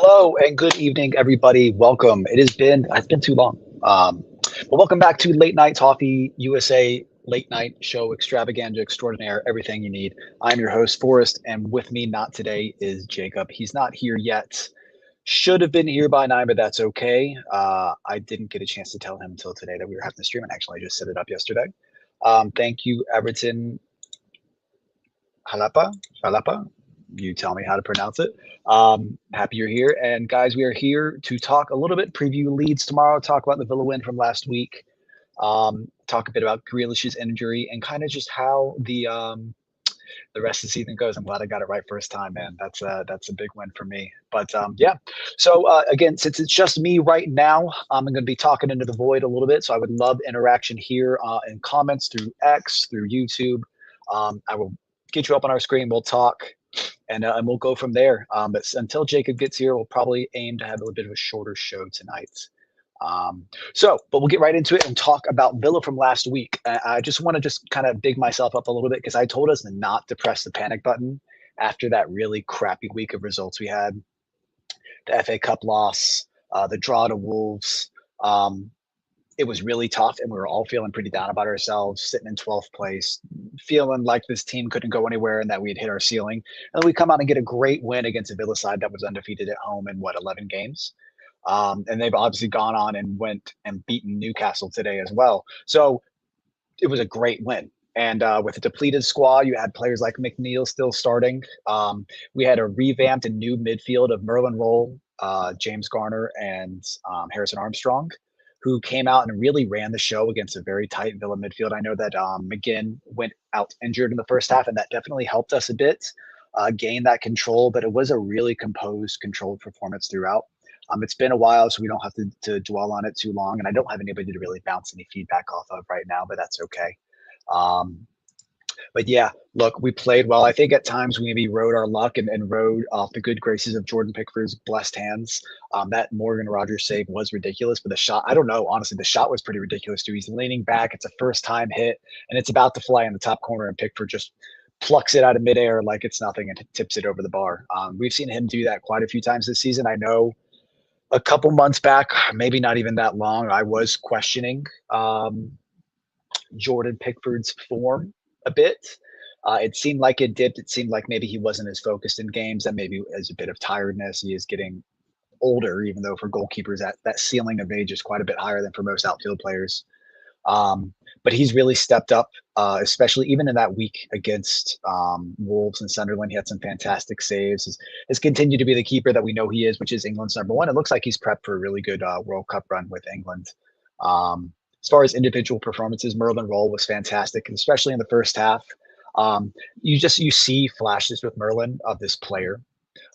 Hello and good evening, everybody. Welcome. It's been too long. But welcome back to Late Night Toffee USA Late Night Show Extravaganza Extraordinaire. Everything you need. I'm your host Forrest, and with me not today is Jacob. He's not here yet. Should have been here by 9, but that's okay. I didn't get a chance to tell him until today that we were having the stream, and actually I just set it up yesterday. Thank you, Everton Jalapa. You tell me how to pronounce it. Happy you're here. And guys, we are here to talk a little bit, preview Leeds tomorrow, talk about the Villa win from last week, talk a bit about Grealish's injury, and kind of just how the rest of the season goes. I'm glad I got it right first time, man. That's a big win for me. But yeah. So again, since it's just me right now, I'm going to be talking into the void a little bit. So I would love interaction here in comments through X, through YouTube. I will get you up on our screen. We'll talk, and we'll go from there. But until Jacob gets here, we'll probably aim to have a little bit of a shorter show tonight. But we'll get right into it and talk about Villa from last week. I just want to kind of dig myself up a little bit because I told us not to press the panic button after that really crappy week of results we had. The FA Cup loss, the draw to Wolves. It was really tough, and we were all feeling pretty down about ourselves, sitting in 12th place, feeling like this team couldn't go anywhere and that we had hit our ceiling. And then we come out and get a great win against a Villa side that was undefeated at home in, 11 games? And they've obviously gone on and went and beaten Newcastle today as well. So it was a great win. And with a depleted squad, you had players like McNeil still starting. We had a revamped and new midfield of Merlin Roll, James Garner, and Harrison Armstrong, who came out and really ran the show against a very tight Villa midfield. I know that McGinn went out injured in the first half, and that definitely helped us a bit gain that control, but it was a really composed, controlled performance throughout. It's been a while, so we don't have to dwell on it too long, and I don't have anybody to really bounce any feedback off of right now, but that's okay. But yeah, look, we played well. I think at times we maybe rode our luck and rode off the good graces of Jordan Pickford's blessed hands. That Morgan Rogers save was ridiculous, but the shot, I don't know, honestly, the shot was pretty ridiculous too. He's leaning back. It's a first time hit, and it's about to fly in the top corner, and Pickford just plucks it out of midair like it's nothing and tips it over the bar. We've seen him do that quite a few times this season. I know a couple months back, maybe not even that long, I was questioning Jordan Pickford's form a bit. It seemed like it dipped. It seemed like maybe he wasn't as focused in games, and maybe as a bit of tiredness. He is getting older, even though for goalkeepers that ceiling of age is quite a bit higher than for most outfield players. But he's really stepped up, especially even in that week against Wolves and Sunderland. He had some fantastic saves. Has continued to be the keeper that we know he is, which is England's number one. It looks like he's prepped for a really good World Cup run with England. As far as individual performances, Merlin Roll was fantastic, especially in the first half. You see flashes with Merlin of this player,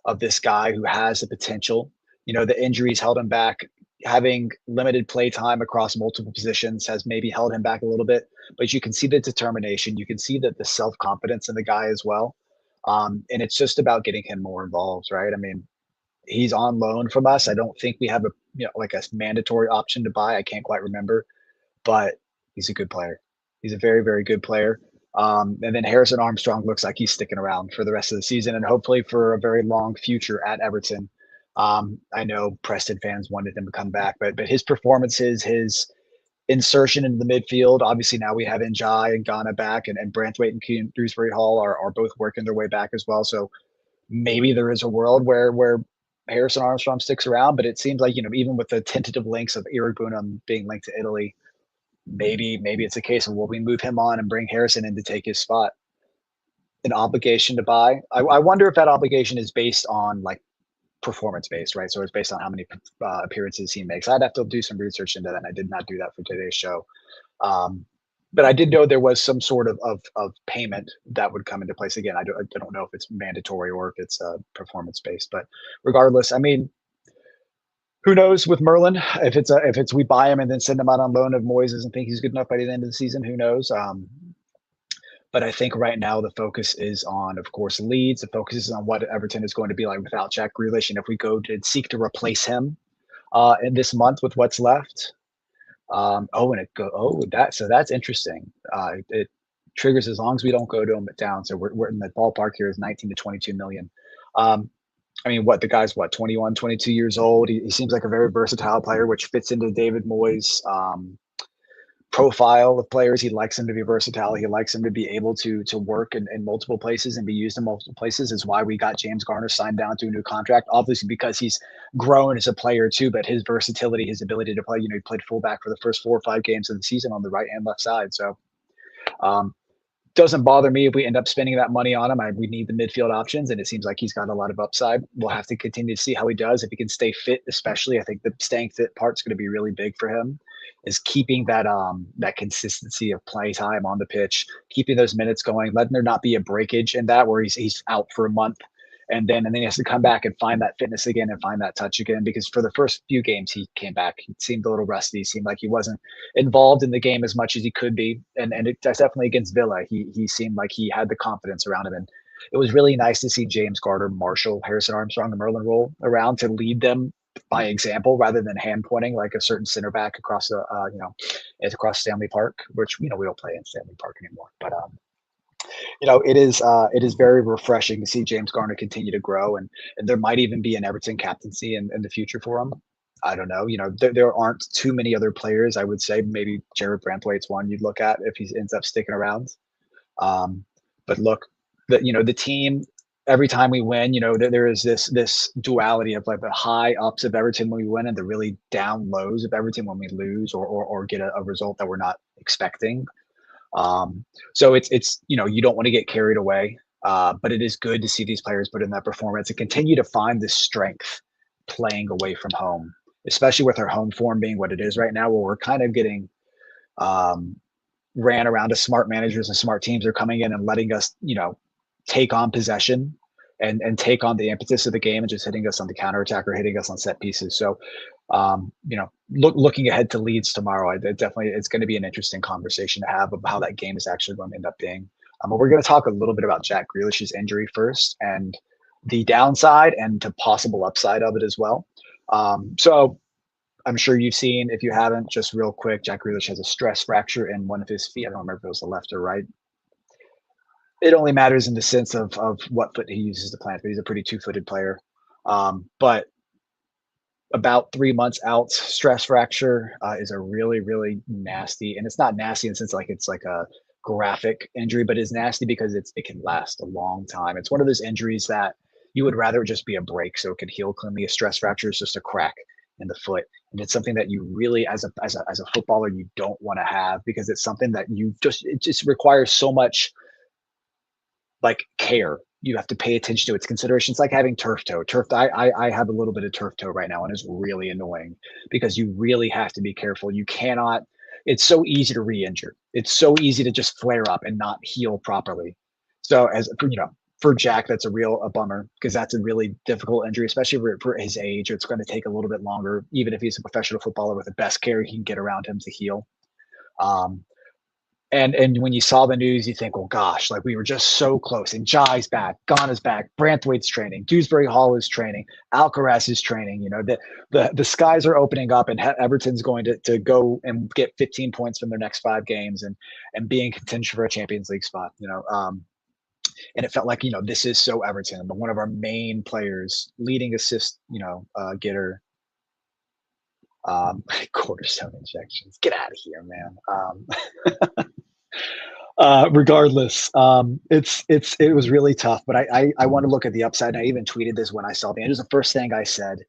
of this guy who has the potential. The injuries held him back. Having limited play time across multiple positions has maybe held him back a little bit, but you can see the determination. You can see that the self-confidence in the guy as well. And it's just about getting him more involved, right? I mean, he's on loan from us. I don't think we have like a mandatory option to buy. I can't quite remember, but he's a good player. He's a very, very good player. And then Harrison Armstrong looks like he's sticking around for the rest of the season and hopefully for a very long future at Everton. I know Preston fans wanted him to come back, but his performances, his insertion into the midfield, obviously now we have Njai and Ghana back, and Branthwaite and Dewsbury Hall are both working their way back as well. So maybe there is a world where Harrison Armstrong sticks around, but it seems like, even with the tentative links of Eric Bunham being linked to Italy, maybe it's a case of, will we move him on and bring Harrison in to take his spot? An obligation to buy. I wonder if that obligation is based on like performance based, right? So it's based on how many appearances he makes. I'd have to do some research into that, and I did not do that for today's show. But I did know there was some sort of payment that would come into place. Again, I don't know if it's mandatory or if it's performance based, but regardless, I mean, who knows with Merlin? If it's we buy him and then send him out on loan if Moyes doesn't think he's good enough by the end of the season, who knows? But I think right now the focus is on, of course, Leeds. The focus is on what Everton is going to be like without Jack Grealish, and if we go to seek to replace him in this month with what's left. That's interesting. It triggers as long as we don't go to him down. So we're in the ballpark here is 19 to 22 million. I mean, what the guy's what 21, 22 years old. He seems like a very versatile player, which fits into David Moyes' profile of players. He likes him to be versatile. He likes him to be able to work in multiple places and be used in multiple places. Is why we got James Garner signed down to a new contract. Obviously, because he's grown as a player too, but his versatility, his ability to play. He played fullback for the first 4 or 5 games of the season on the right and left side. So um, doesn't bother me if we end up spending that money on him. We need the midfield options, and it seems like he's got a lot of upside. We'll have to continue to see how he does. If he can stay fit, especially, I think the staying fit part's going to be really big for him. Is keeping that consistency of play time on the pitch, keeping those minutes going, letting there not be a breakage in that where he's out for a month, and then he has to come back and find that fitness again and find that touch again. Because for the first few games he came back, he seemed a little rusty. He seemed like he wasn't involved in the game as much as he could be. And that's definitely against Villa. He seemed like he had the confidence around him. And it was really nice to see James Garner, Marshall, Harrison Armstrong, and Merlin roll around to lead them by example rather than hand pointing like a certain center back across the across Stanley Park, which we don't play in Stanley Park anymore. But it is very refreshing to see James Garner continue to grow, and there might even be an Everton captaincy in the future for him. I don't know. There aren't too many other players. I would say maybe Jared Brantwaite's one you'd look at if he ends up sticking around. Um, but look, the team. Every time we win, there is this duality of like the high ups of Everton when we win and the really down lows of Everton when we lose or get a result that we're not expecting. So it's you don't want to get carried away, but it is good to see these players put in that performance and continue to find this strength playing away from home, especially with our home form being what it is right now, where we're kind of getting um, ran around as smart managers and smart teams are coming in and letting us, take on possession and take on the impetus of the game and just hitting us on the counterattack or hitting us on set pieces. So, looking ahead to Leeds tomorrow, it's going to be an interesting conversation to have about how that game is actually going to end up being. But we're going to talk a little bit about Jack Grealish's injury first and the downside and the possible upside of it as well. So I'm sure you've seen, if you haven't, just real quick, Jack Grealish has a stress fracture in one of his feet. I don't remember if it was the left or right. It only matters in the sense of what foot he uses to plant, but he's a pretty two-footed player. But about 3 months out, stress fracture is a really, really nasty, and it's not nasty in the sense like it's like a graphic injury, but it's nasty because it can last a long time. It's one of those injuries that you would rather just be a break so it could heal cleanly. A stress fracture is just a crack in the foot, and it's something that you really, as a footballer, you don't want to have because it's something that it just requires so much like care. You have to pay attention to its considerations, like having turf toe. I have a little bit of turf toe right now, and it's really annoying because you really have to be careful. You cannot. It's so easy to re-injure. It's so easy to just flare up and not heal properly. So for Jack, that's a bummer because that's a really difficult injury, especially for his age. It's going to take a little bit longer, even if he's a professional footballer with the best care he can get around him to heal. Um, and when you saw the news, you think, well, gosh, like we were just so close. And Jai's back, Ghana's back, Brantwaite's training, Dewsbury Hall is training, Alcaraz is training. The skies are opening up, and Everton's going to go and get 15 points from their next 5 games and be in contention for a Champions League spot. And it felt like this is so Everton, but one of our main players, leading assist, getter. Cortisone injections. Get out of here, man. Regardless, it was really tough, but I want to look at the upside. I even tweeted this when I saw the. It was the first thing I said.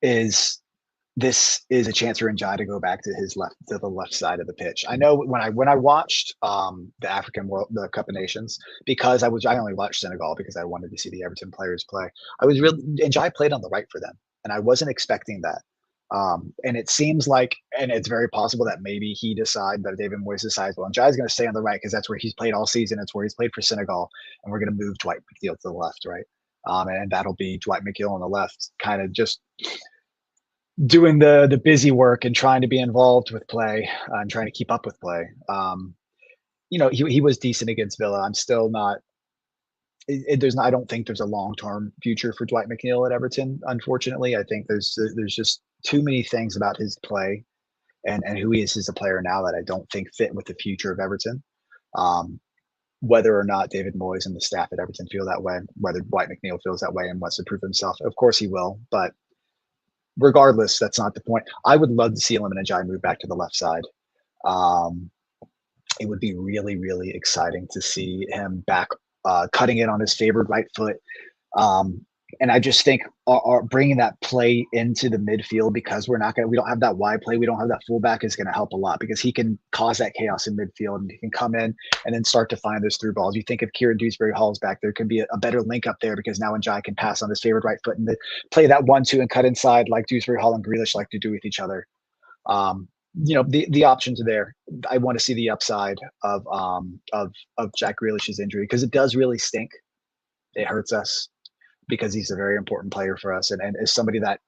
Is this is a chance for Njai to go back to the left side of the pitch. I know when I watched the the Cup of Nations, because I only watched Senegal because I wanted to see the Everton players play. Njai played on the right for them, and I wasn't expecting that. And it seems like, and it's very possible that maybe that David Moyes decides, well, Njai's going to stay on the right because that's where he's played all season. It's where he's played for Senegal, and we're going to move Dwight McNeil to the left, right? And that'll be Dwight McNeil on the left, kind of just doing the busy work and trying to be involved with play and trying to keep up with play. He was decent against Villa. I'm still not. I don't think there's a long-term future for Dwight McNeil at Everton. Unfortunately, I think there's just too many things about his play and who he is as a player now that I don't think fit with the future of Everton. Um, whether or not David Moyes and the staff at Everton feel that way, whether Dwight McNeil feels that way and wants to prove himself. Of course he will, but regardless, that's not the point. I would love to see Iliman Ndiaye move back to the left side. Um, it would be really, really exciting to see him back cutting it on his favored right foot. Um, and I just think bringing that play into the midfield, because we don't have that wide play, we don't have that fullback, is going to help a lot, because he can cause that chaos in midfield and he can come in and then start to find those through balls. You think if Kieran Dewsbury Hall's back, there could be a better link up there, because now Njai can pass on his favorite right foot and play that 1-2 and cut inside like Dewsbury Hall and Grealish like to do with each other. The options are there. I want to see the upside of Jack Grealish's injury, because it does really stink. It hurts us, because he's a very important player for us, and is somebody that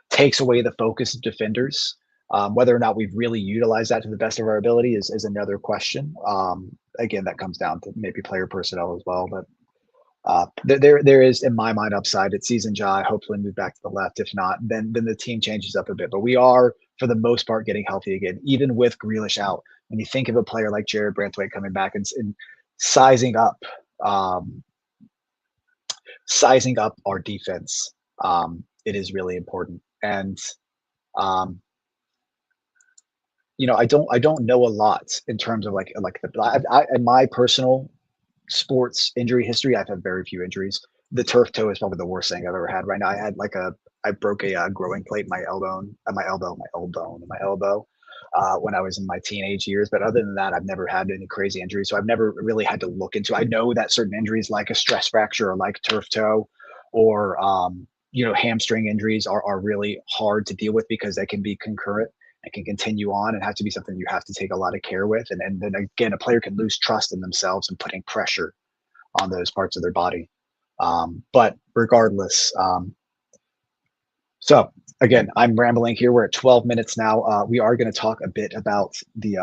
takes away the focus of defenders. Whether or not we've really utilized that to the best of our ability is another question. Again, that comes down to maybe player personnel as well. But there is, in my mind, upside. It's season Jai. Hopefully move back to the left. If not, then the team changes up a bit. But we are, for the most part, getting healthy again, even with Grealish out. When you think of a player like Jared Branthwaite coming back and sizing up our defense, it is really important. And I don't know a lot in terms of in my personal sports injury history. I've had very few injuries. The turf toe is probably the worst thing I've ever had. Right now, I broke a growing plate in my elbow when I was in my teenage years. But other than that, I've never had any crazy injuries. So I've never really had to look into. I know that certain injuries, like a stress fracture or like turf toe, or hamstring injuries, are really hard to deal with, because they can be concurrent and can continue on and have to be something you have to take a lot of care with. And then again, a player can lose trust in themselves and putting pressure on those parts of their body. But regardless, so again, I'm rambling here. We're at 12 minutes now. We are going to talk a bit about the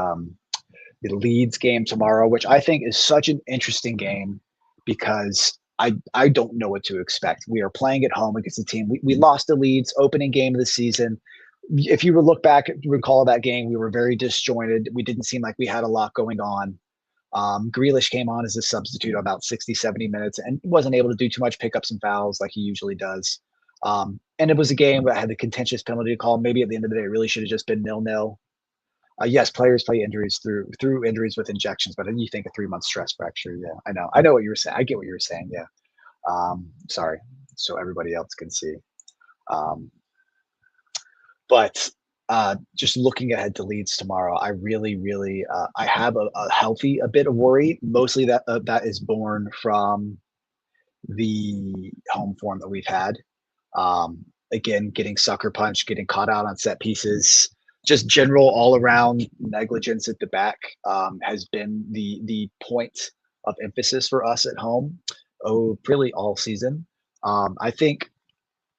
Leeds game tomorrow, which I think is such an interesting game, because I don't know what to expect. We are playing at home against a team. We lost to Leeds opening game of the season. If you look back, recall that game, we were very disjointed. We didn't seem like we had a lot going on. Grealish came on as a substitute about 60, 70 minutes and wasn't able to do too much pickups and fouls like he usually does. And it was a game that had a contentious penalty call. Maybe at the end of the day, it really should have just been 0-0. Yes, players play injuries through injuries with injections, but then you think a 3-month stress fracture. Yeah, I know what you were saying. I get what you were saying. Yeah. Sorry. So everybody else can see. But just looking ahead to Leeds tomorrow, I really, really, I have a bit of worry. Mostly that is born from the home form that we've had. Again, getting sucker punched, getting caught out on set pieces, just general all around negligence at the back has been the point of emphasis for us at home. Really all season. I think,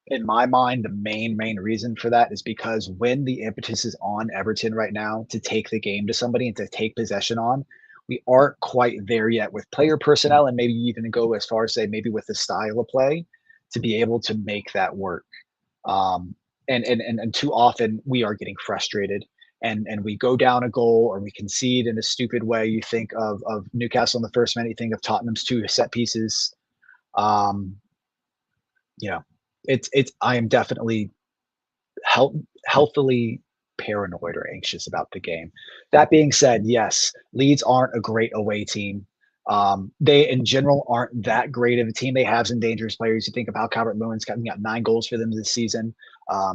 in my mind, the main reason for that is because when the impetus is on Everton right now to take the game to somebody and to take possession on, we aren't quite there yet with player personnel, and maybe even go as far as say maybe with the style of play to be able to make that work. And too often we are getting frustrated, and we go down a goal or we concede in a stupid way. You think of Newcastle in the first minute, you think of Tottenham's 2 set pieces. I am definitely healthily paranoid or anxious about the game. That being said, yes, Leeds aren't a great away team. They in general aren't that great of a team. They have some dangerous players. You think of how Calvert-Lewin's got 9 goals for them this season.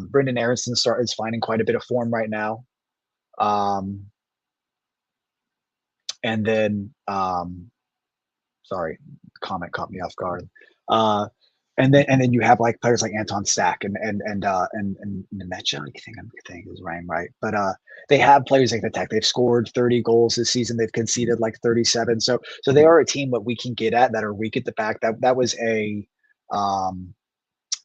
Brendan Aronson is finding quite a bit of form right now. And then, sorry, comment caught me off guard. And then you have like players like Anton Stack and Nemecha. I think I'm saying his name right, but they have players like attack. They've scored 30 goals this season. They've conceded like 37. So they are a team that we can get at that are weak at the back. That was a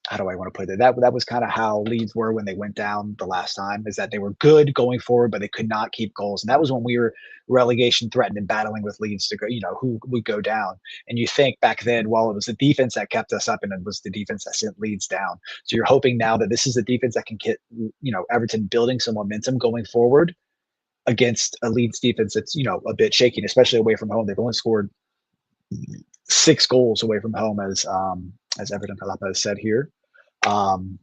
how do I want to put it? That was kind of how Leeds were when they went down the last time, is that they were good going forward, but they could not keep goals. And that was when we were relegation threatened and battling with Leeds to go, who would go down. And you think back then, well, it was the defense that kept us up and it was the defense that sent Leeds down. So you're hoping now that this is a defense that can get, Everton building some momentum going forward against a Leeds defense that's, a bit shaky, especially away from home. They've only scored 6 goals away from home, as Everton Palapa has said here. Um,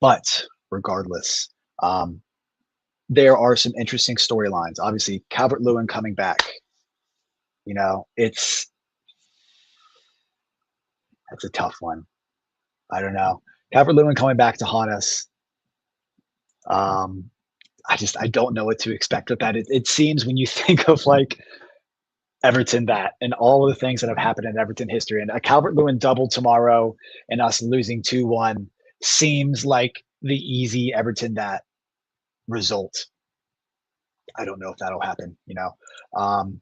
but regardless, um, there are some interesting storylines. Obviously, Calvert Lewin coming back. It's that's a tough one. I don't know. Calvert Lewin coming back to haunt us. Um, I don't know what to expect with that. It seems when you think of like Everton that and all of the things that have happened in Everton history, and a Calvert Lewin double tomorrow, and us losing 2-1 seems like the easy Everton that result. I don't know if that'll happen. Um,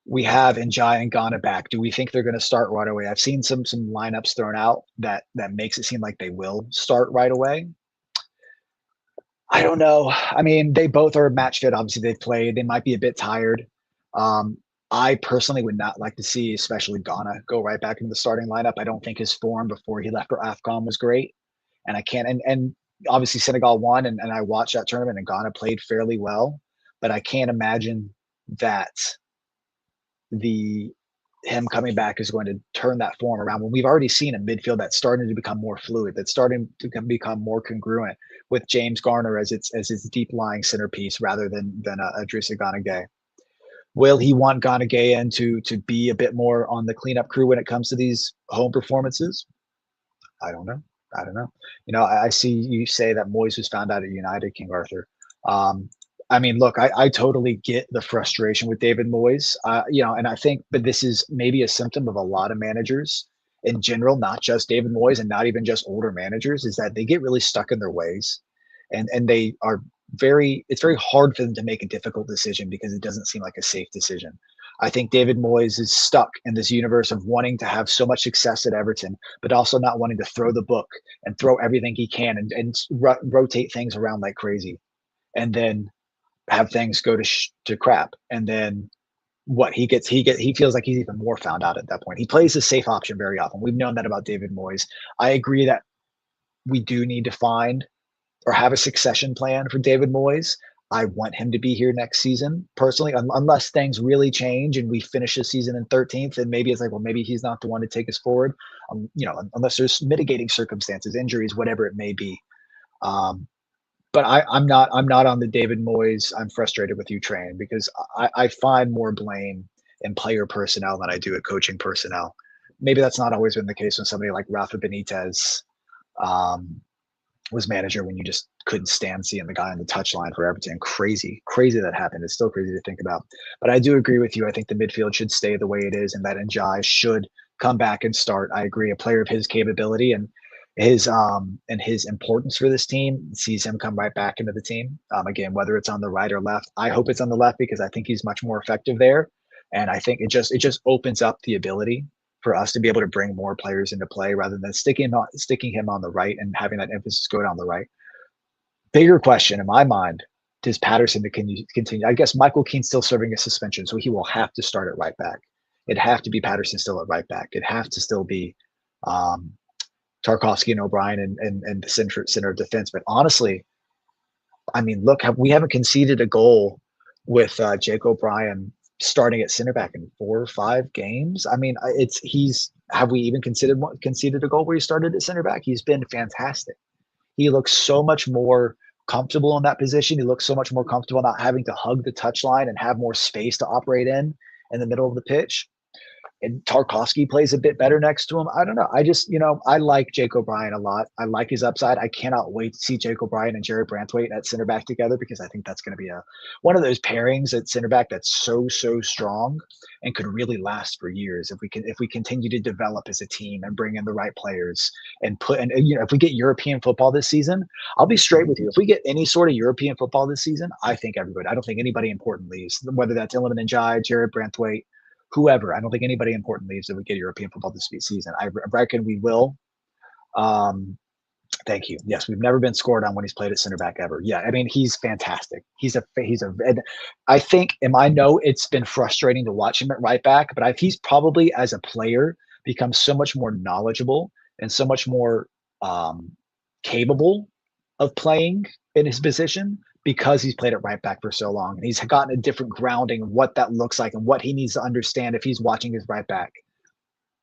we have Njai and Ghana back. Do we think they're going to start right away? I've seen some lineups thrown out that makes it seem like they will start right away. I don't know. I mean, they both are match fit. Obviously, they've played. They might be a bit tired. Um, I personally would not like to see, especially Ghana, go right back into the starting lineup. I don't think his form before he left for AFCON was great, and I can't. And obviously Senegal won, and I watched that tournament, and Ghana played fairly well, but I can't imagine that the him coming back is going to turn that form around when we've already seen a midfield that's starting to become more fluid, that's starting to become more congruent with James Garner as its deep lying centerpiece rather than Idrissa Gana Gueye. Will he want Gana Gueye in to be a bit more on the cleanup crew when it comes to these home performances? I don't know. I don't know. I see you say that Moyes was found out at United, King Arthur. Um, I mean, look, I totally get the frustration with David Moyes. And I think, but this is maybe a symptom of a lot of managers in general, not just David Moyes and not even just older managers, is that they get really stuck in their ways, and they are it's very hard for them to make a difficult decision because it doesn't seem like a safe decision. I think David Moyes is stuck in this universe of wanting to have so much success at Everton, but also not wanting to throw the book and throw everything he can and rotate things around like crazy, and then have things go to crap. And then what he feels like he's even more found out at that point. He plays the safe option very often. We've known that about David Moyes. I agree that we do need to find or have a succession plan for David Moyes. I want him to be here next season personally, unless things really change and we finish the season in 13th, and maybe it's like, well, maybe he's not the one to take us forward. Unless there's mitigating circumstances, injuries, whatever it may be. But I'm not on the David Moyes I'm frustrated with you train, because I find more blame in player personnel than I do at coaching personnel. Maybe that's not always been the case when somebody like Rafa Benitez um, was manager, when you just couldn't stand seeing the guy on the touchline for Everton. Crazy that happened. It's still crazy to think about. But I do agree with you. I think the midfield should stay the way it is, and that Njai should come back and start. I agree. A player of his capability and his importance for this team sees him come right back into the team. Again, whether it's on the right or left, I hope it's on the left because I think he's much more effective there. And I think it just opens up the ability for us to be able to bring more players into play rather than sticking him on the right and having that emphasis go down the right. Bigger question in my mind: does Patterson continue? I guess Michael Keane's still serving a suspension, so he will have to start at right back. It'd have to be Patterson still at right back. It'd have to still be um, Tarkovsky and O'Brien and the center of defense. But honestly, I mean, look, we haven't conceded a goal with Jake O'Brien starting at center back in 4 or 5 games. I mean, have we even conceded a goal where he started at center back? He's been fantastic. He looks so much more comfortable in that position. He looks so much more comfortable not having to hug the touchline and have more space to operate in the middle of the pitch. And Tarkovsky plays a bit better next to him. I don't know. I like Jake O'Brien a lot. I like his upside. I cannot wait to see Jake O'Brien and Jared Branthwaite at center back together, because I think that's going to be one of those pairings at center back that's so strong and could really last for years if we continue to develop as a team and bring in the right players and if we get European football this season. I'll be straight with you. If we get any sort of European football this season, I think everybody. I don't think anybody important leaves, whether that's Iliman Ndiaye, Jared Branthwaite, whoever. I don't think anybody important leaves if we get European football this season. I reckon we will. Thank you. Yes, we've never been scored on when he's played at center back ever. Yeah, I mean, he's fantastic. I think, and I know it's been frustrating to watch him at right back, but he's probably, as a player, become so much more knowledgeable and so much more capable of playing in his position because he's played at right back for so long. And he's gotten a different grounding of what that looks like and what he needs to understand if he's watching his right back.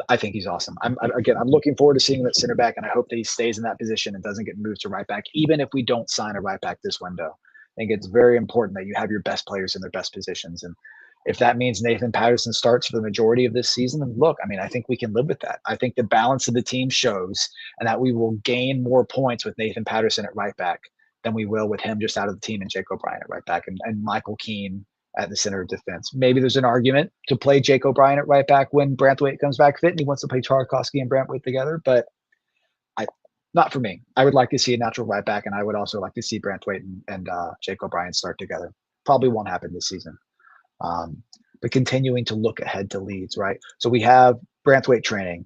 I think he's awesome. I'm looking forward to seeing him at center back, and I hope that he stays in that position and doesn't get moved to right back, even if we don't sign a right back this window. I think it's very important that you have your best players in their best positions. And if that means Nathan Patterson starts for the majority of this season, then look, I mean, I think we can live with that. I think the balance of the team shows, and that we will gain more points with Nathan Patterson at right back than we will with him just out of the team and Jake O'Brien at right back and Michael Keane at the center of defense. Maybe there's an argument to play Jake O'Brien at right back when Branthwaite comes back fit and he wants to play Tarkowski and Branthwaite together, but not for me. I would like to see a natural right back, and I would also like to see Branthwaite and Jake O'Brien start together. Probably won't happen this season. But continuing to look ahead to Leeds, right? So we have Branthwaite training,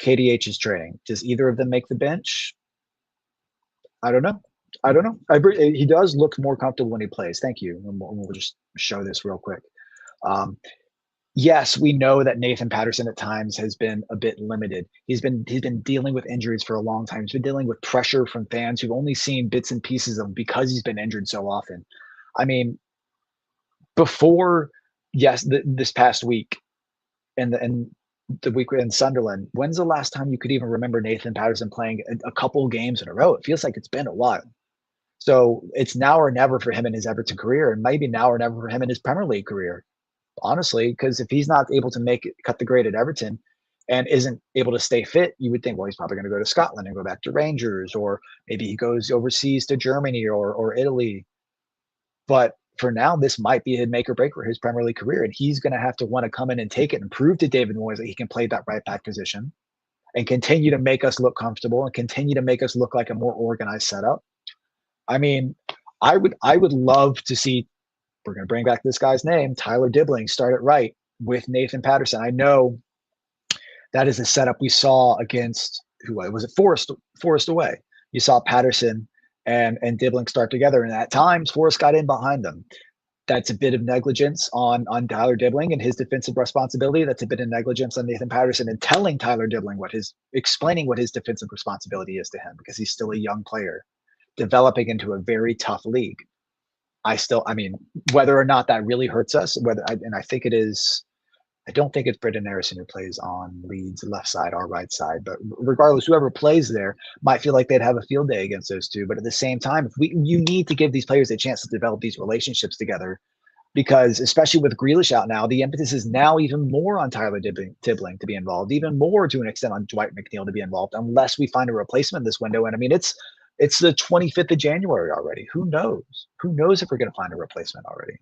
KDH's training. Does either of them make the bench? I don't know. He does look more comfortable when he plays. Thank you. And we'll just show this real quick. Yes, we know that Nathan Patterson at times has been a bit limited. He's been dealing with injuries for a long time. He's been dealing with pressure from fans who've only seen bits and pieces of him because he's been injured so often. I mean, before, yes, this past week and the week in Sunderland, when's the last time you could even remember Nathan Patterson playing a couple games in a row? It feels like it's been a while. So it's now or never for him in his Everton career, and maybe now or never for him in his Premier League career. Honestly, because if he's not able to cut the grade at Everton and isn't able to stay fit, you would think, well, he's probably going to go to Scotland and go back to Rangers, or maybe he goes overseas to Germany or Italy. But for now, this might be a make or break for his Premier League career, and he's going to have to want to come in and take it and prove to David Moyes that he can play that right back position and continue to make us look comfortable and continue to make us look like a more organized setup. I mean, I would love to see, we're going to bring back this guy's name, Tyler Dibbling, start it right with Nathan Patterson. I know that is the setup we saw against, who was it, Forest away. You saw Patterson and Dibbling start together, and at times Forest got in behind them. That's a bit of negligence on Tyler Dibbling and his defensive responsibility. That's a bit of negligence on Nathan Patterson and telling Tyler Dibbling explaining what his defensive responsibility is to him, because he's still a young player developing into a very tough league. I mean, whether or not that really hurts us, I think it is. I don't think it's Brendan Harrison who plays on Leeds left side or right side, but regardless, whoever plays there might feel like they'd have a field day against those two. But at the same time, you need to give these players a chance to develop these relationships together, because especially with Grealish out now, the impetus is now even more on Tyler Dibbling to be involved, even more to an extent on Dwight McNeil to be involved, unless we find a replacement this window. And I mean, it's the 25th of January already. Who knows? Who knows if we're going to find a replacement already?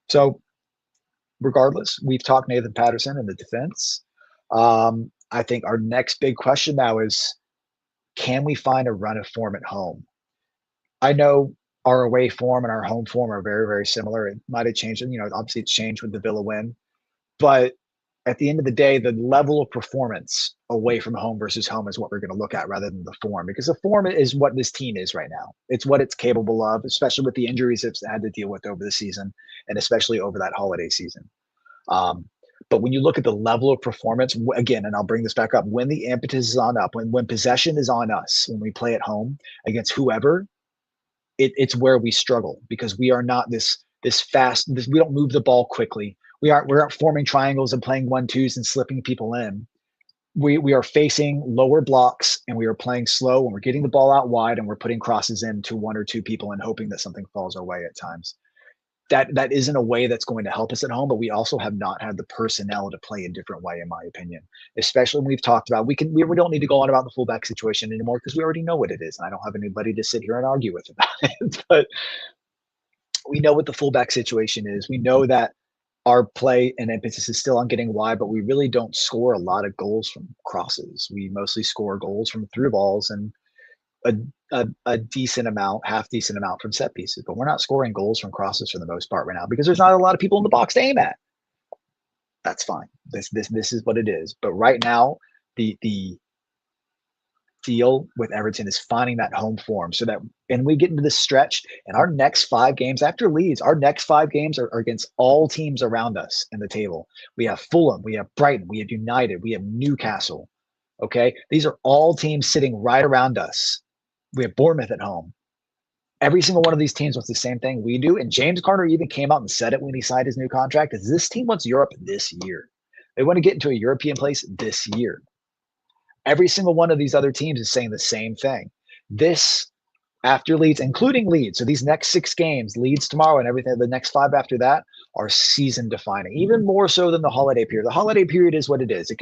So regardless, we've talked Nathan Patterson in the defense. I think our next big question now is, can we find a run of form at home? I know our away form and our home form are very, very similar. It might have changed. Obviously it's changed with the Villa win, but at the end of the day, the level of performance away from home versus home is what we're going to look at rather than the form, because the form is what this team is right now. It's what it's capable of, especially with the injuries it's had to deal with over the season and especially over that holiday season. But when you look at the level of performance, again, and I'll bring this back up, when the impetus is on up, when possession is on us, when we play at home against whoever, it's where we struggle, because we are not this fast. We don't move the ball quickly. We aren't forming triangles and playing 1-2s and slipping people in. We are facing lower blocks, and we are playing slow, and we're getting the ball out wide, and we're putting crosses into 1 or 2 people and hoping that something falls our way at times. That isn't a way that's going to help us at home, but we also have not had the personnel to play a different way, in my opinion. Especially when we've talked about, we don't need to go on about the fullback situation anymore, because we already know what it is, and I don't have anybody to sit here and argue with about it. But we know what the fullback situation is. We know that our play and emphasis is still on getting wide, but we really don't score a lot of goals from crosses. We mostly score goals from through balls and a decent amount, half decent amount from set pieces, but we're not scoring goals from crosses for the most part right now, because there's not a lot of people in the box to aim at. That's fine. This is what it is. But right now, the deal with Everton is finding that home form, so that, and we get into this stretch, and our next 5 games after Leeds, our next 5 games are against all teams around us in the table. We have Fulham, we have Brighton, we have United, we have Newcastle. Okay, these are all teams sitting right around us. We have Bournemouth at home. Every single one of these teams wants the same thing we do. And James Carter even came out and said it when he signed his new contract, is this team wants Europe this year. They want to get into a European place this year. Every single one of these other teams is saying the same thing. This after Leeds, including Leeds. So these next 6 games, Leeds tomorrow and everything, the next 5 after that are season defining, even more so than the holiday period. The holiday period is what it is.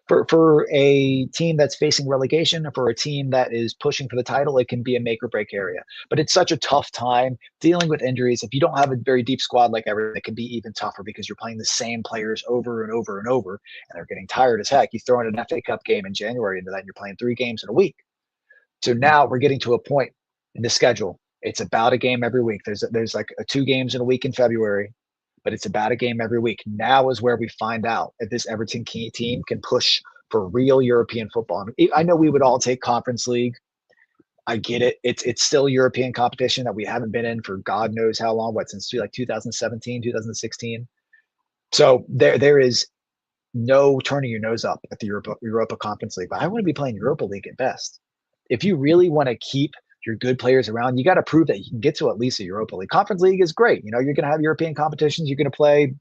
For a team that's facing relegation, for a team that is pushing for the title, it can be a make or break area. But it's such a tough time dealing with injuries. If you don't have a very deep squad like Everton, it can be even tougher because you're playing the same players over and over and over, and they're getting tired as heck. You throw in an FA Cup game in January into that, and you're playing 3 games in a week. So now we're getting to a point in the schedule. It's about a game every week. There's like 2 games in a week in February, but it's about a game every week. Now is where we find out if this Everton team can push for real European football. I know we would all take Conference League. I get it. It's still European competition that we haven't been in for God knows how long. What, since like 2017, 2016. So there is no turning your nose up at the Europa Conference League. But I want to be playing Europa League at best. If you really want to keep your good players around, you got to prove that you can get to at least a Europa League. Conference League is great. You're going to have European competitions. You're going to play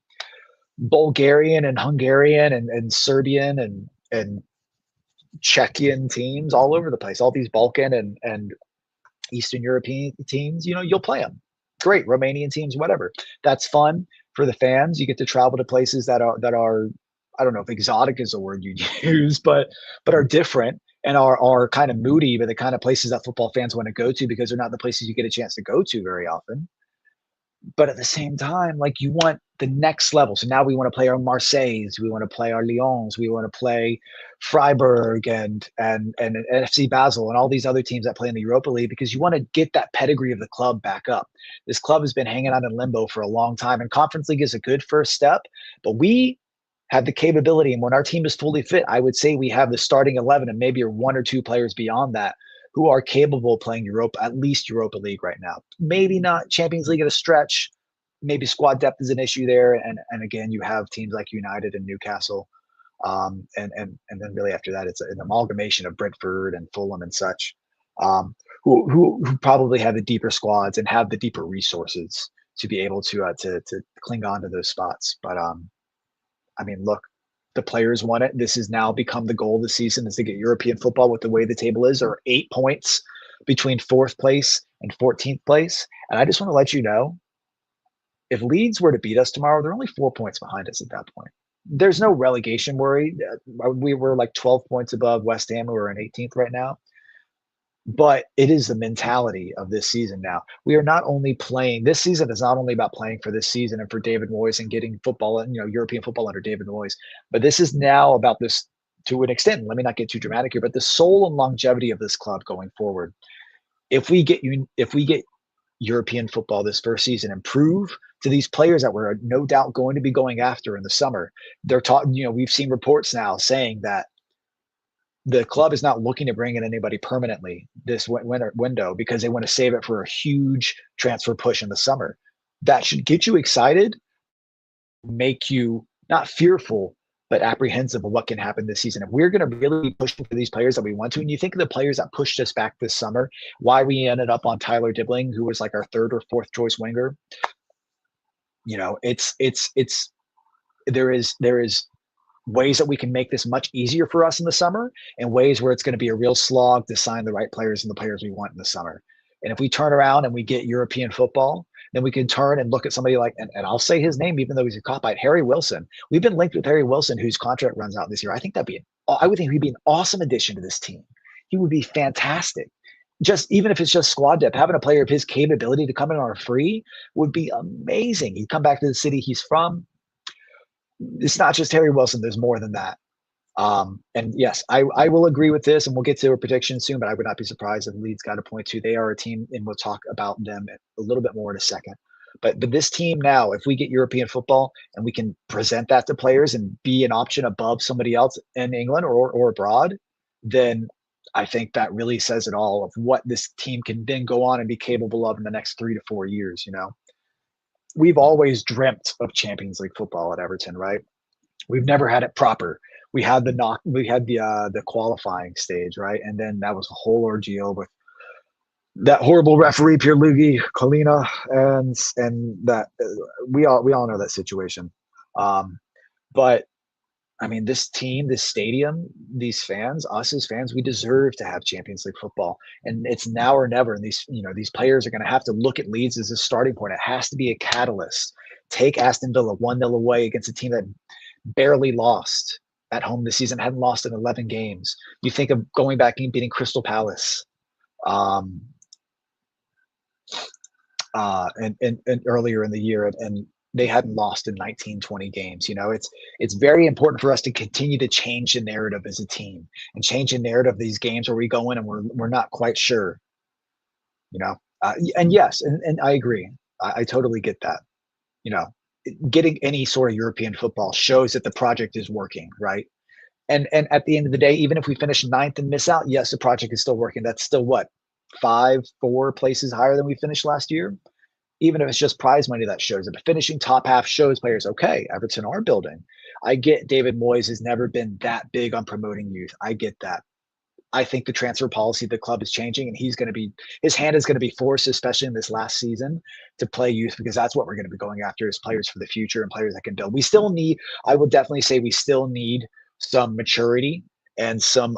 Bulgarian and Hungarian and Serbian and Czechian teams all over the place. All these Balkan and Eastern European teams, you'll play them. Great. Romanian teams, whatever. That's fun for the fans. You get to travel to places that are I don't know if exotic is a word you'd use, but are different and are kind of moody, but the kind of places that football fans want to go to because they're not the places you get a chance to go to very often. But at the same time, like, you want the next level. So now we want to play our Marseilles, we want to play our Lyons, we want to play Freiburg and FC Basel and all these other teams that play in the Europa League because you want to get that pedigree of the club back up. This club has been hanging out in limbo for a long time, and Conference League is a good first step, but we have the capability. And when our team is fully fit, I would say we have the starting 11 and maybe 1 or 2 players beyond that who are capable of playing Europa, at least Europa League right now. Maybe not Champions League at a stretch. Maybe squad depth is an issue there. And again, you have teams like United and Newcastle. And then really after that, it's an amalgamation of Brentford and Fulham and such, who probably have the deeper squads and have the deeper resources to be able to cling on to those spots. But I mean, look, the players want it. This has now become the goal of the season, is to get European football with the way the table is. There are 8 points between 4th place and 14th place. And I just want to let you know, if Leeds were to beat us tomorrow, they're only 4 points behind us at that point. There's no relegation worry. We were like 12 points above West Ham, who are in 18th right now. But it is the mentality of this season now. We are not only playing, this season is not only about playing for this season and for David Moyes and getting football and, European football under David Moyes, but this is now about this to an extent. Let me not get too dramatic here, but the soul and longevity of this club going forward. If we get European football this first season and prove to these players that we're no doubt going to be going after in the summer, they're talking, we've seen reports now saying that the club is not looking to bring in anybody permanently this window because they want to save it for a huge transfer push in the summer. That should get you excited, make you not fearful, but apprehensive of what can happen this season. If we're going to really be pushing for these players that we want to, and you think of the players that pushed us back this summer, why we ended up on Tyler Dibbling, who was like our 3rd or 4th choice winger. There is ways that we can make this much easier for us in the summer, and ways where it's going to be a real slog to sign the right players and the players we want in the summer. And if we turn around and we get European football, then we can turn and look at somebody like, and I'll say his name, even though he's a cop-out, Harry Wilson. We've been linked with Harry Wilson, whose contract runs out this year. I would think he'd be an awesome addition to this team. He would be fantastic. Just even if it's just squad depth, having a player of his capability to come in on a free would be amazing. He'd come back to the city he's from. It's not just Harry Wilson. There's more than that. And yes, I will agree with this, and we'll get to a prediction soon, but I would not be surprised if Leeds got a point too. They are a team, and we'll talk about them a little bit more in a second. But this team now, if we get European football and we can present that to players and be an option above somebody else in England or abroad, then I think that really says it all of what this team can then go on and be capable of in the next 3 to 4 years. We've always dreamt of Champions League football at Everton, right? We've never had it proper. We had the qualifying stage, right? And then that was a whole ordeal with that horrible referee Pierluigi Colina, and that we all know that situation. But I mean, this team, this stadium, these fans, us as fans, we deserve to have Champions League football, and it's now or never. And these players are going to have to look at Leeds as a starting point. It has to be a catalyst. Take Aston Villa 1-0 away against a team that barely lost at home this season, hadn't lost in 11 games. You think of going back and beating Crystal Palace, um, and earlier in the year, and they hadn't lost in 19, 20 games. It's very important for us to continue to change the narrative as a team and change the narrative of these games where we go in and we're not quite sure. And yes, and I agree. I totally get that. You know, Getting any sort of European football shows that the project is working, right? And at the end of the day, even if we finish ninth and miss out, yes, the project is still working. That's still what, 4 places higher than we finished last year. Even if it's just prize money, that shows it. But finishing top half shows players, okay, Everton are building. I get David Moyes has never been that big on promoting youth. I get that. I think the transfer policy of the club is changing, and his hand is going to be forced, especially in this last season, to play youth, because that's what we're going to be going after is players for the future and players that can build. I will definitely say we still need some maturity and some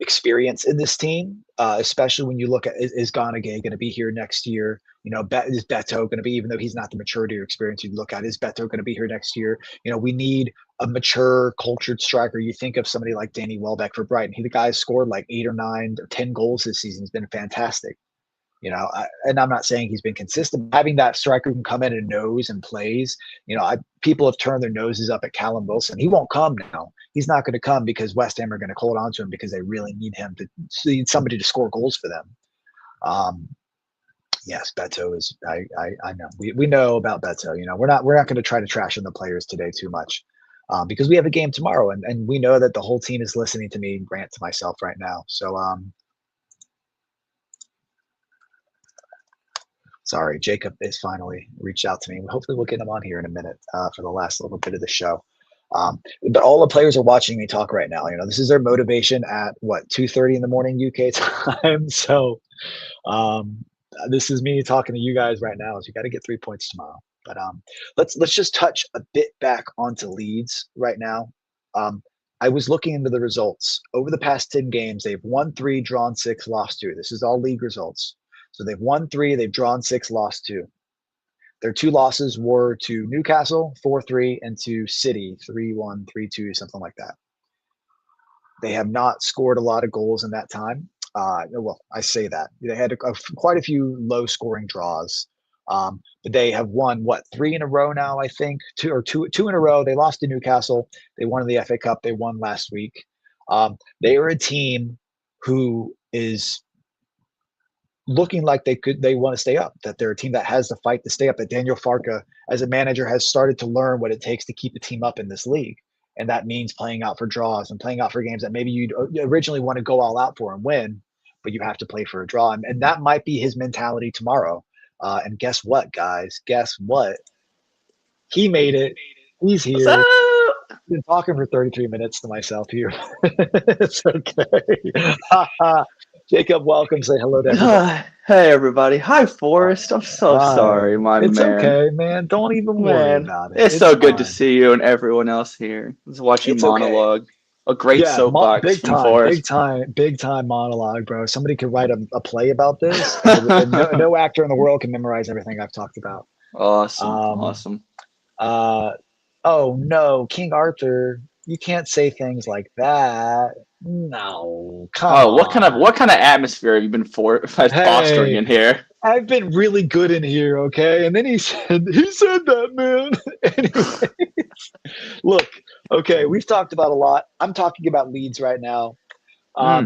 experience in this team, especially when you look at is Ganagay going to be here next year? Is Beto going to be, even though he's not the maturity or experience you look at, is Beto going to be here next year? We need a mature, cultured striker. You think of somebody like Danny Welbeck for Brighton. The guy scored like 8 or 9 or 10 goals this season. He's been fantastic. And I'm not saying he's been consistent. Having that striker who can come in and knows and plays. People have turned their noses up at Callum Wilson. He won't come now. He's not going to come because West Ham are going to hold on to him because they really need need somebody to score goals for them. Yes, Beto is. I know. We know about Beto. We're not going to try to trash on the players today too much, because we have a game tomorrow, and we know that the whole team is listening to me rant to myself right now. So sorry, Jacob has finally reached out to me. Hopefully we'll get him on here in a minute for the last little bit of the show. But all the players are watching me talk right now. This is their motivation at 2:30 in the morning UK time. So this is me talking to you guys right now. So you got to get 3 points tomorrow. But let's just touch a bit back onto Leeds right now. I was looking into the results over the past 10 games. They've won 3, drawn 6, lost 2. This is all league results. So they've won 3, they've drawn 6, lost 2. Their 2 losses were to Newcastle, 4-3, and to City, 3-1, 3-2, something like that. They have not scored a lot of goals in that time. Well, I say that. They had quite a few low-scoring draws. But they have won, 3 in a row now, I think? Two in a row. They lost to Newcastle. They won the FA Cup. They won last week. They are a team who is looking like they want to stay up, that they're a team that has the fight to stay up, that Daniel Farke, as a manager, has started to learn what it takes to keep the team up in this league. And that means playing out for draws and playing out for games that maybe you'd originally want to go all out for and win, but you have to play for a draw. And that might be his mentality tomorrow. And guess what, guys? Guess what? He made it. He's here. I've been talking for 33 minutes to myself here. It's okay. Jacob, welcome. Say hello to everybody. Hey, everybody. Hi, Forrest. I'm so sorry, my it's man. It's okay, man. Don't even worry about it. It's so good to see you and everyone else here. Let's watch you monologue. Okay. A great soapbox from Forrest. Big time monologue, bro. Somebody could write a play about this. And no actor in the world can memorize everything I've talked about. Awesome. Oh no, King Arthur, you can't say things like that. No, come on. What kind of atmosphere have you been fostering in here? I've been really good in here, okay? And then he said that, man. Anyways, look, okay, we've talked about a lot. I'm talking about Leeds right now.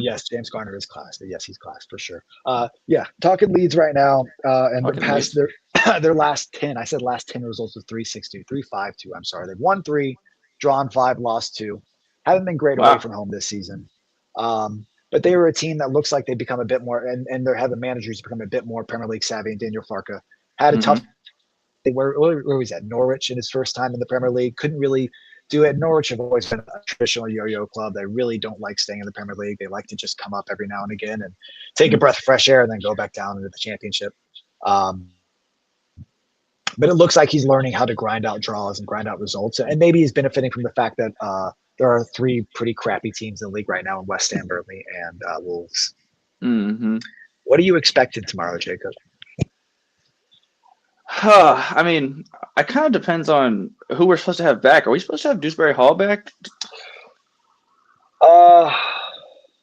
Yes, James Garner is class. Yes, he's class for sure. Talking Leeds right now. And the past their last 10. I said last 10 results was 3-6-2, 3-5-2. I'm sorry. They've won 3, drawn 5, lost 2. Haven't been great away from home this season. But they were a team that looks like they become a bit more, and they have a manager who's become a bit more Premier League savvy. And Daniel Farke had a tough. Where was that? Norwich in his first time in the Premier League. Couldn't really do it. Norwich have always been a traditional yo-yo club. They really don't like staying in the Premier League. They like to just come up every now and again and take a breath of fresh air and then go back down into the Championship. But it looks like he's learning how to grind out draws and grind out results. And maybe he's benefiting from the fact that there are 3 pretty crappy teams in the league right now in West Ham, Burnley, and Wolves. Mm-hmm. What are you expecting tomorrow, Jacob? I mean, it kind of depends on who we're supposed to have back. Are we supposed to have Dewsbury Hall back?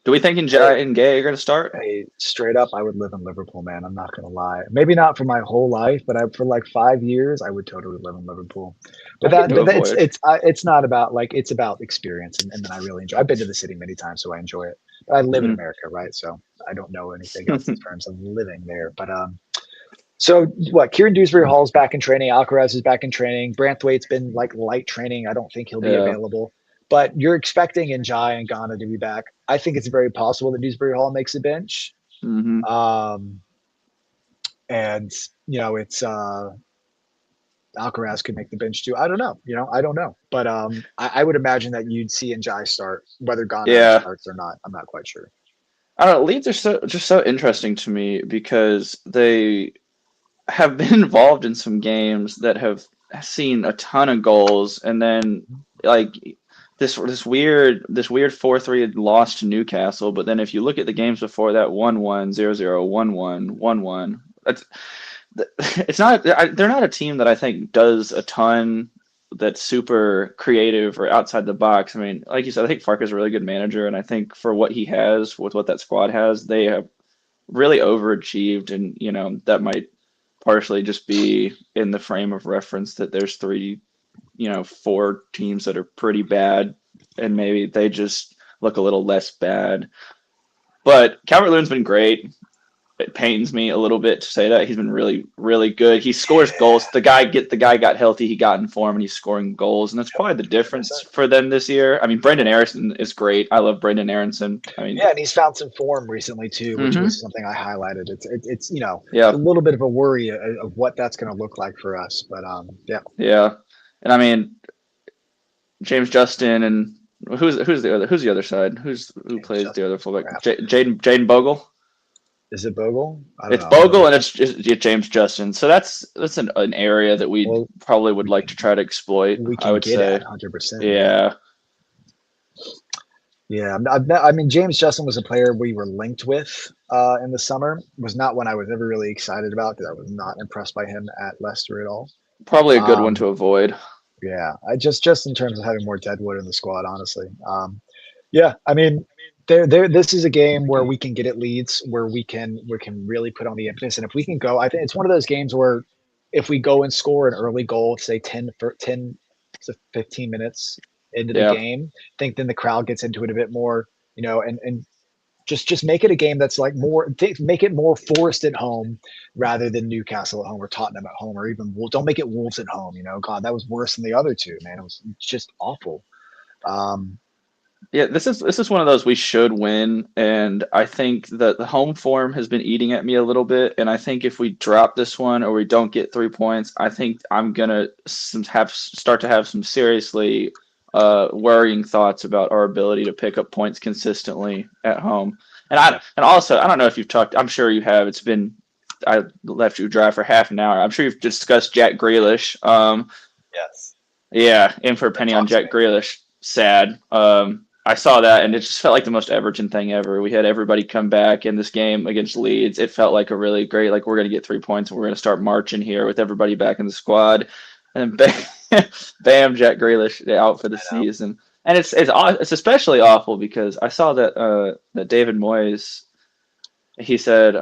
Do we think Njai and Gay are going to start? Hey, straight up, I would live in Liverpool, man. I'm not going to lie. Maybe not for my whole life, but for like 5 years, I would totally live in Liverpool. But it's not about it's about experience, and then I really enjoy. I've been to the city many times, so I enjoy it. But I live in America, right? So I don't know anything else in terms of living there. But so what? Kieran Dewsbury Hall's back in training. Alcaraz is back in training. Branthwaite's been like light training. I don't think he'll be available. But you're expecting Njai and Ghana to be back. I think it's very possible that Dewsbury Hall makes a bench. Mm-hmm. And it's Alcaraz could make the bench too. I don't know. I don't know. But I would imagine that you'd see Njai start, whether Ghana starts or not. I'm not quite sure. I don't know. Leeds are just so interesting to me because they have been involved in some games that have seen a ton of goals, and then like this weird 4-3 loss to Newcastle. But then if you look at the games before that, 1-1, 0-0, 1-1, 1-1. It's not. They're not a team that I think does a ton that's super creative or outside the box. I mean, like you said, I think Farke's a really good manager, and I think for what he has with what that squad has, they have really overachieved, and that might partially just be in the frame of reference that there's 4 teams that are pretty bad, and maybe they just look a little less bad. But Calvert-Lewin's been great. It pains me a little bit to say that. He's been really, really good. He scores goals. The guy got healthy. He got in form, and he's scoring goals. And that's probably the difference for them this year. I mean, Brendan Aronson is great. I love Brendan Aronson. I mean, and he's found some form recently too, which was something I highlighted. It's a little bit of a worry of what that's going to look like for us. But yeah. And I mean, James Justin and who's the other side? Who plays Justin, the other fullback? Jaden Bogle. Is it Bogle? It's Bogle, and it's James Justin. So that's an area that we probably would like to try to exploit. I would say 100%. Yeah. Yeah, I mean, James Justin was a player we were linked with in the summer. Was not one I was ever really excited about because I was not impressed by him at Leicester at all. Probably a good one to avoid. Yeah, just in terms of having more Deadwood in the squad, honestly. Yeah, I mean, this is a game where we can get at Leeds, where we can really put on the impetus, and if we can go, I think it's one of those games where if we go and score an early goal, say 10 to 15 minutes into the game, I think then the crowd gets into it a bit more, and just make it a game that's like make it more Forest at home rather than Newcastle at home or Tottenham at home, or even don't make it Wolves at home. God, that was worse than the other two, man. It was just awful. Yeah, this is one of those we should win, and I think that the home form has been eating at me a little bit, and I think if we drop this one or we don't get 3 points, I think I'm gonna start to have some seriously worrying thoughts about our ability to pick up points consistently at home. And also I don't know if you've talked. I'm sure you have. I left you dry for half an hour. I'm sure you've discussed Jack Grealish. Yes. Yeah, in for a penny on Jack Grealish. Sad. I saw that, and it just felt like the most Everton thing ever. We had everybody come back in this game against Leeds. It felt like a really great, like, we're going to get 3 points, and we're going to start marching here with everybody back in the squad. And bam, Jack Grealish out for the season. And it's especially awful because I saw that David Moyes, he said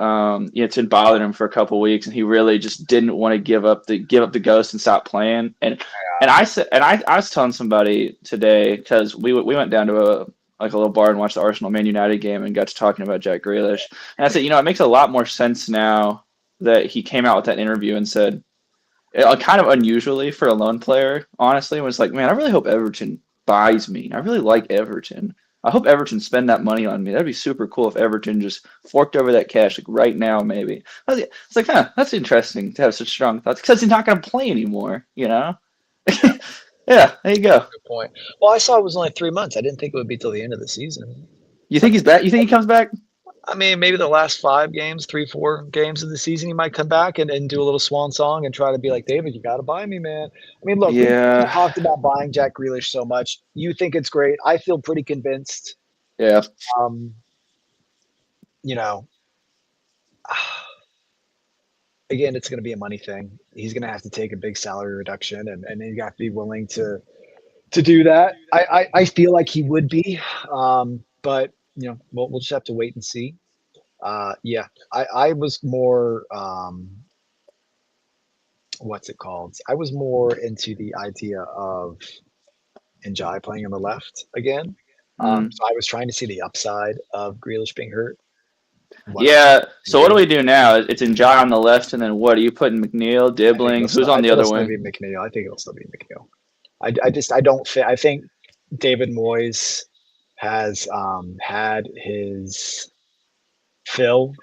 it's been bothering him for a couple weeks, and he really just didn't want to give up the ghost and stop playing. And I was telling somebody today, because we went down to a little bar and watched the Arsenal Man United game and got to talking about Jack Grealish. And I said, it makes a lot more sense now that he came out with that interview and said, kind of unusually for a lone player, honestly, was like, man, I really hope Everton buys me. I really like Everton. I hope Everton spend that money on me. That'd be super cool if Everton just forked over that cash, like right now, maybe. It's like, that's interesting to have such strong thoughts because he's not going to play anymore, Yeah, there you go. Good point. Well, I saw it was only 3 months. I didn't think it would be till the end of the season. You think he's back? You think he comes back? I mean, maybe the last 5 games, 3, 4 games of the season, he might come back and do a little swan song and try to be like, David, you got to buy me, man. I mean, look, we Yeah, talked about buying Jack Grealish so much. You think it's great. I feel pretty convinced. yeah. Um, you know, again, it's going to be a money thing. He's going to have to take a big salary reduction, and you got to be willing to do that. I feel like he would be, but we'll just have to wait and see. Yeah, I was more what's it called? I was more into the idea of Njai playing on the left again. Mm. So I was trying to see the upside of Grealish being hurt. What else Yeah. So what do do? we do now? It's Njai on the left, and then what? Are you putting McNeil, Dibbling? Who's I on think the it'll other still wing? be McNeil. I think it'll still be McNeil. I don't think. I think David Moyes has had his fill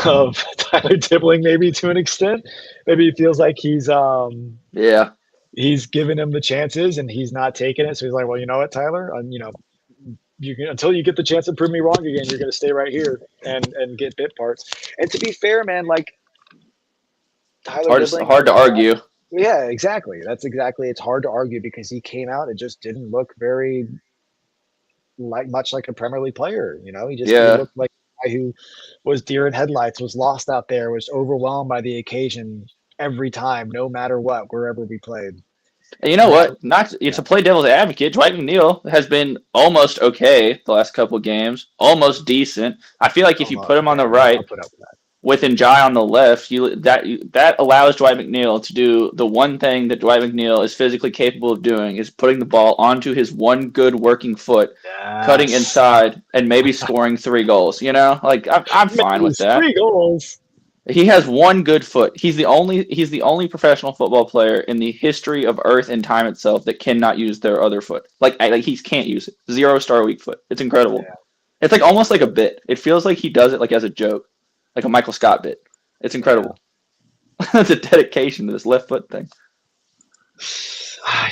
of Tyler Tibbling, maybe to an extent. Maybe he feels like Yeah. he's given him the chances and he's not taking it. So he's like, well, you know what, Tyler, you can, until you get the chance to prove me wrong again, you're going to stay right here and get bit parts. And to be fair, man, like Tyler Dibbling, Hard to argue. yeah, exactly. That's exactly. It's hard to argue because he came out. It just didn't look very much like a Premier League player. He Yeah. looked like a guy who was deer in headlights, was lost out there, was overwhelmed by the occasion every time, no matter what, wherever we played. And you know And that, what? Not yeah, to play devil's advocate. Dwight McNeil has been almost okay the last couple games, almost decent. I feel like if you put him on okay, the I'll right put up with that. with Njai on the left, that allows Dwight McNeil to do the one thing that Dwight McNeil is physically capable of doing is putting the ball onto his one good working foot, cutting Yes, inside, and maybe scoring 3 goals. Like I'm fine maybe with that. 3 goals. He has one good foot. He's the only professional football player in the history of Earth and time itself that cannot use their other foot. Like he can't use it. 0 star weak foot. It's incredible. Yeah, It's like almost like a bit. It feels like he does it like as a joke, like a Michael Scott bit. It's yeah. incredible. The dedication to this left foot thing.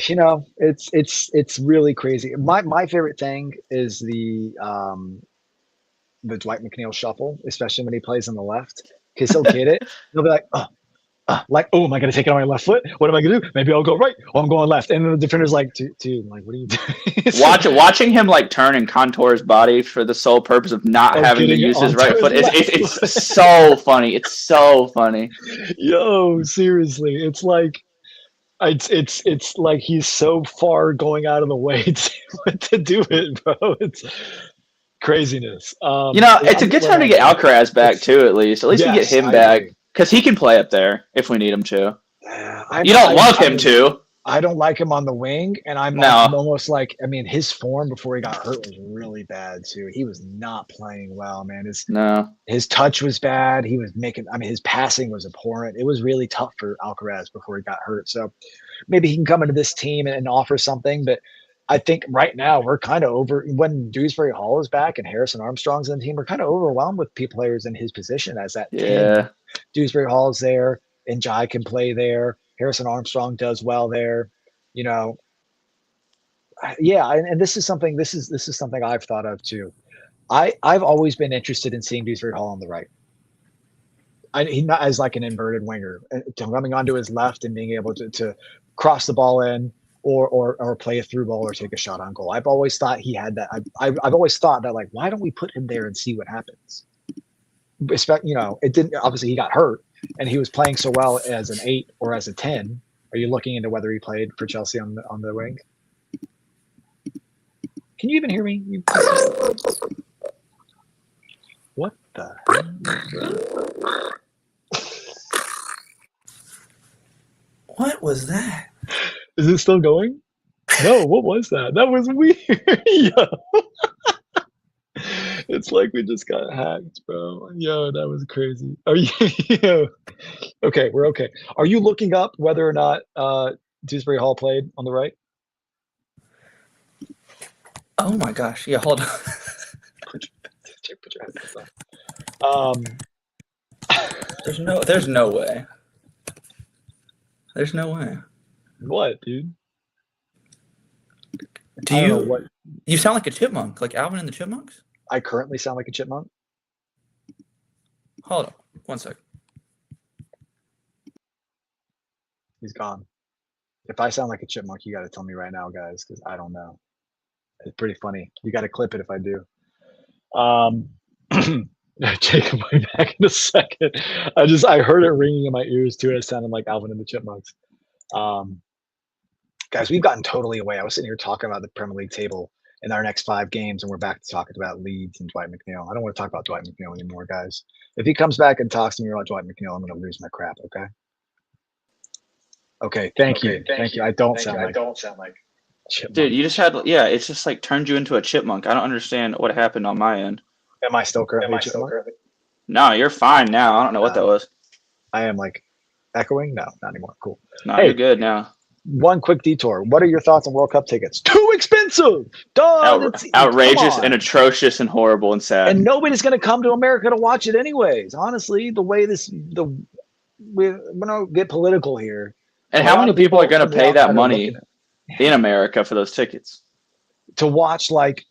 It's really crazy. My favorite thing is the Dwight McNeil shuffle, especially when he plays on the left, because he'll get it. He'll be like, oh, am I going to take it on my left foot? What am I going to do? Maybe I'll go right. Oh, I'm going left. And then the defender's like, dude, like, what are you doing? Watching him like turn and contour his body for the sole purpose of not having to use his right foot. It's so funny. It's so funny. Yo, seriously, it's like it's like he's so far going out of the way to do it, bro. It's craziness. It's a good time to get Alcaraz back too. At least we get Yes, him I back agree. because he can play up there if we need him to. I You know. don't love him to. I don't like him on the wing, and I'm No. almost like, I mean, his form before he got hurt was really bad too. He was not playing well, man. No. His touch was bad. He was making, I mean, his passing was abhorrent. It was really tough for Alcaraz before he got hurt. So maybe he can come into this team and offer something. But I think right now we're kind of over when Dewsbury Hall is back and Harrison Armstrong's in the team. We're kind of overwhelmed with players in his position as that 10. Yeah. Dewsbury Hall's there, and Jai can play there. Harrison Armstrong does well there. You know, yeah, and this is something. This is something I've thought of too. I've always been interested in seeing Dewsbury Hall on the right. He not as like an inverted winger, coming onto his left and being able to cross the ball in or play a through ball or take a shot on goal. I've always thought he had that. I've always thought that, like, why don't we put him there and see what happens? It didn't. Obviously, he got hurt, and he was playing so well as an 8 or as a 10. Are you looking into whether he played for Chelsea on the wing? Can you even hear me? What the heck? What was that? Is it still going? No, what was that? That was weird. Yo. It's like we just got hacked, bro. Yo, that was crazy. Are you yo. Okay, we're okay. Are you looking up whether or not Dewsbury Hall played on the right? Oh my gosh. Yeah, hold on. Put your headphones on. There's no way. There's no way. What, dude? Do I don't know what you sound like a chipmunk, like Alvin and the Chipmunks? I currently sound like a chipmunk. Hold on, 1 sec. He's gone. If I sound like a chipmunk, you got to tell me right now, guys, because I don't know. It's pretty funny. You got to clip it if I do. Jacob, will be back in a second. I heard it ringing in my ears too. It sounded like Alvin and the Chipmunks. Um, guys, we've gotten totally away. I was sitting here talking about the Premier League table in our next 5 games, and we're back to talking about Leeds and Dwight McNeil. I don't want to talk about Dwight McNeil anymore, guys. If he comes back and talks to me about Dwight McNeil, I'm going to lose my crap. Okay. Okay. Thank you. I don't sound like chipmunk. Dude, you just had it's just like turned you into a chipmunk. I don't understand what happened on my end. Am I still currently a chipmunk? No, you're fine now. I don't know what that was. I am like echoing. No, not anymore. Cool. No, you're good now. One quick detour. What are your thoughts on World Cup tickets? Too expensive. Dog. Outrageous and atrocious and horrible and sad. And nobody's going to come to America to watch it anyways. Honestly, the way we're going to get political here. And how many people are going to pay that money in America for those tickets? To watch, like,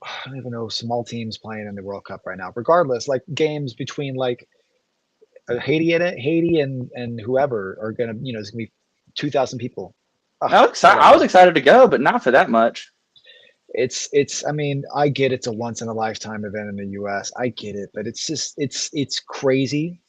I don't even know, small teams playing in the World Cup right now. Regardless, like games between like Haiti and whoever are going to, it's going to be 2,000 people. I was excited to go, but not for that much. I mean, I get it's a once in a lifetime event in the US. I get it, but it's just it's crazy.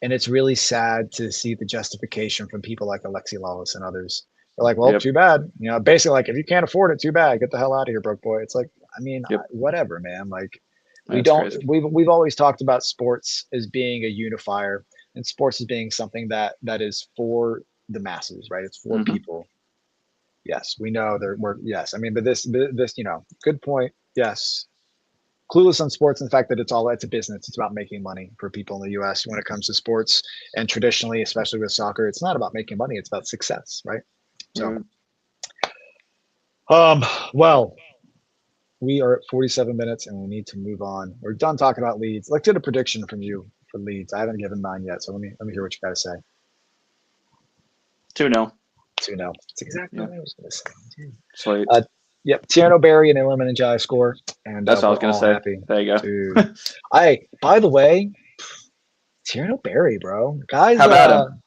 And it's really sad to see the justification from people like Alexi Lawless and others. They're like, well, too bad. Basically like, if you can't afford it, too bad. Get the hell out of here, broke boy. It's like, I mean, whatever, man. Like we've always talked about sports as being a unifier and sports as being something that is for the masses, right? It's for people. Yes, we know yes. I mean, but this, good point. Yes. Clueless on sports and the fact that it's a business. It's about making money for people in the US when it comes to sports. And traditionally, especially with soccer, it's not about making money. It's about success, right? So, well, we are at 47 minutes and we need to move on. We're done talking about Leeds. Let's get a prediction from you for Leeds. I haven't given mine yet, so let me hear what you got to say. 2-0. 2-0. That's exactly what I was going to say. Sweet. Yep, Tierno Barry and Ilman and Jai score, and that's what I was going to say. Happy. There you go. Dude. By the way, Tierno Barry, bro, guys. How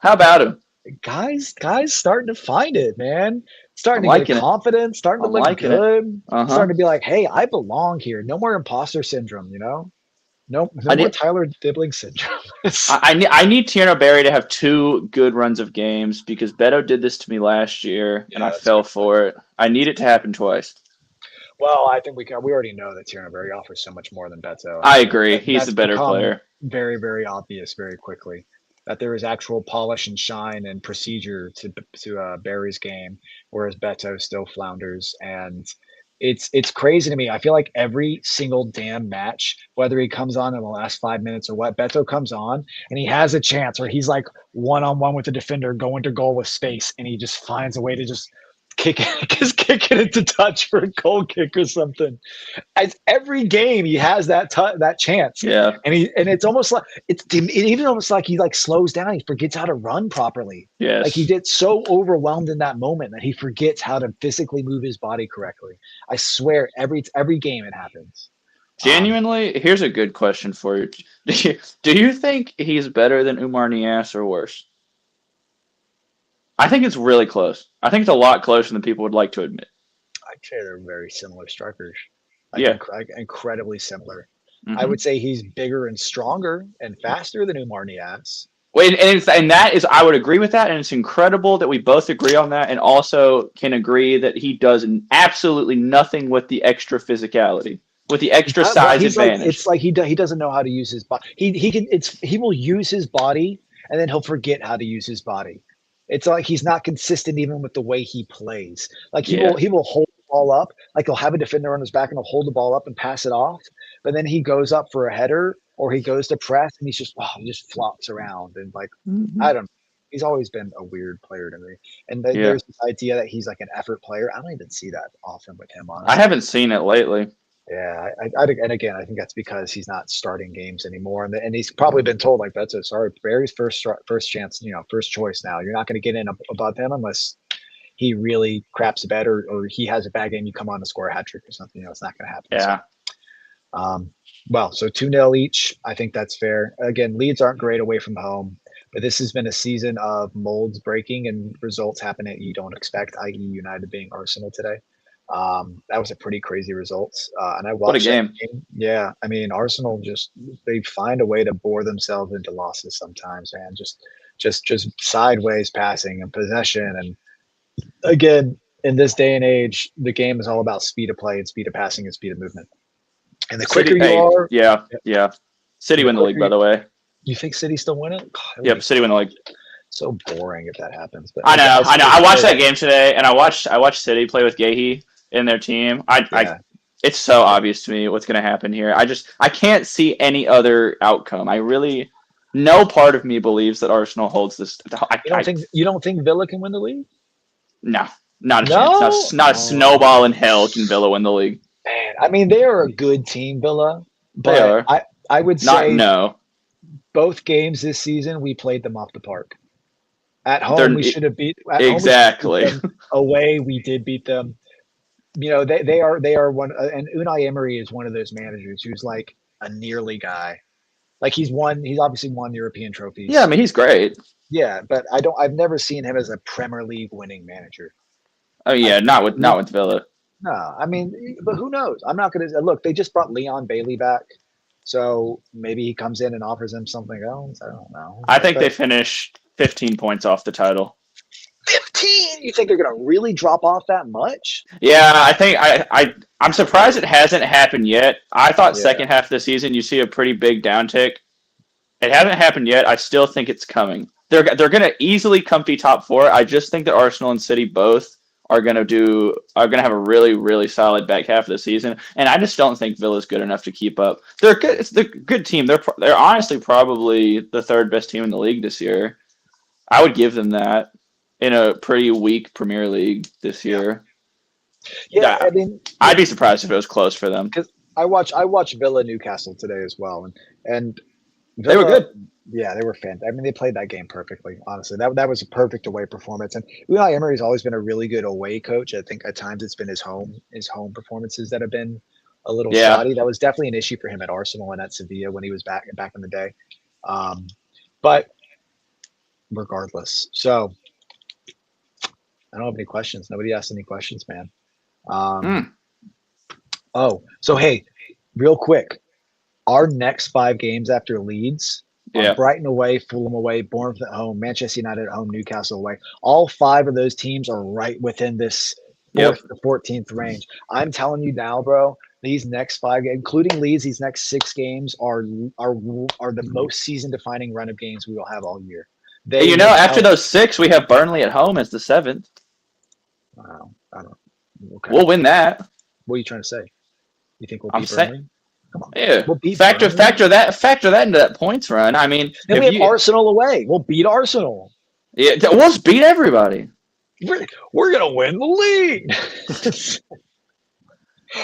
about him? Guys, starting to find it, man. Starting to get confidence. Starting to look good. Starting to be like, hey, I belong here. No more imposter syndrome. No more Tyler Dibbling syndrome. I need Tierno Barry to have 2 good runs of games because Beto did this to me last year and I fell for it. I need it to happen twice. Well, I think we already know that Tierno Barry offers so much more than Beto. I agree. He's a better player. Very, very obvious very quickly that there is actual polish and shine and procedure to Barry's game, whereas Beto still flounders. And it's crazy to me. I feel like every single damn match, whether he comes on in the last 5 minutes or what, Beto comes on and he has a chance where he's like one-on-one with the defender going to goal with space, and he just finds a way to just kick it into touch for a goal kick or something. As every game he has that chance. Yeah. And it's almost like even almost like he like slows down. He forgets how to run properly. Yes. Like he gets so overwhelmed in that moment that he forgets how to physically move his body correctly. I swear every game it happens. Genuinely, here's a good question for you. Do you think he's better than Umar Niasse or worse? I think it's really close. I think it's a lot closer than people would like to admit. I'd say they're very similar strikers. Incredibly similar. I would say he's bigger and stronger and faster than Umar Niasse. And that is, I would agree with that, and it's incredible that we both agree on that, and also can agree that he does absolutely nothing with the extra physicality, with the extra size advantage. Like, it's like he doesn't know how to use his body. He will use his body, and then he'll forget how to use his body. It's like he's not consistent even with the way he plays. Like he will hold the ball up, like he'll have a defender on his back and he'll hold the ball up and pass it off, but then he goes up for a header or he goes to press and he just flops around and like I don't know. He's always been a weird player to me. And there's this idea that he's like an effort player. I don't even see that often with him, honestly. I haven't seen it lately. Yeah, and again, I think that's because he's not starting games anymore, and he's probably been told like sorry, Barry's first chance, first choice now. You're not going to get in above him unless he really craps a bet or he has a bad game, you come on to score a hat trick or something. It's not going to happen. Yeah. So 2-0 each. I think that's fair. Again, Leeds aren't great away from home, but this has been a season of molds breaking and results happening you don't expect, i.e. United being Arsenal today. That was a pretty crazy result. And I watched What a game. that game. Yeah. I mean, Arsenal they find a way to bore themselves into losses sometimes, man. Just sideways passing and possession. And again, in this day and age, the game is all about speed of play and speed of passing and speed of movement. And the quicker you are, yeah. City win the league, by the way. you think City still win it? God, Yep, City win the league. so boring if that happens. But I know. I watched that game today, and I watched City play with Gahey in their team. It's so obvious to me what's going to happen here. I can't see any other outcome. No part of me believes that Arsenal holds this. You don't think Villa can win the league? No, not a chance. Not a snowball in hell can Villa win the league. Man, I mean, they are a good team, Villa. But They are. I would say both games this season we played them off the park. At home, we should have beat. Exactly. Away, we did beat them. They are one. And Unai Emery is one of those managers who's like a nearly guy. Like he's obviously won European trophies. Yeah, I mean he's great. Yeah, but I've never seen him as a Premier League winning manager. Oh yeah, not with Villa. No, I mean, but who knows? I'm not going to look. They just brought Leon Bailey back, so maybe he comes in and offers them something else. I don't know. I think they finish 15 points off the title. 15? You think they're going to really drop off that much? Yeah, I think I'm surprised it hasn't happened yet. I thought second half of the season you see a pretty big downtick. It hasn't happened yet. I still think it's coming. They're going to easily comfy top four. I just think that Arsenal and City both are going to have a really, really solid back half of the season, and I just don't think Villa's good enough to keep up. They're good. It's a good team. They're honestly probably the third best team in the league this year. I would give them that in a pretty weak Premier League this year. Yeah, I mean, I'd be surprised if it was close for them. Because I watched Villa Newcastle today as well, and They Villa, were good. Yeah, they were fantastic. I mean, they played that game perfectly. Honestly, that was a perfect away performance. And Unai Emery's always been a really good away coach. I think at times it's been his home performances that have been a little shoddy. That was definitely an issue for him at Arsenal and at Sevilla when he was back in the day. But regardless, so I don't have any questions. Nobody asked any questions, man. Oh, so hey, real quick, our next 5 games after Leeds. Brighton away, Fulham away, Bournemouth at home, Manchester United at home, Newcastle away. All 5 of those teams are right within this 4th to 14th range. I'm telling you now, bro, these next 5, including Leeds, these next 6 games are the most season-defining run of games we will have all year. After those 6, we have Burnley at home as the 7th. Wow, I don't know. Okay. We'll win that. What are you trying to say? You think we'll beat Burnley? Come on. Yeah, we'll factor that into that points run. I mean, then we have Arsenal away. We'll beat Arsenal. Yeah, we'll just beat everybody. We're gonna win the league.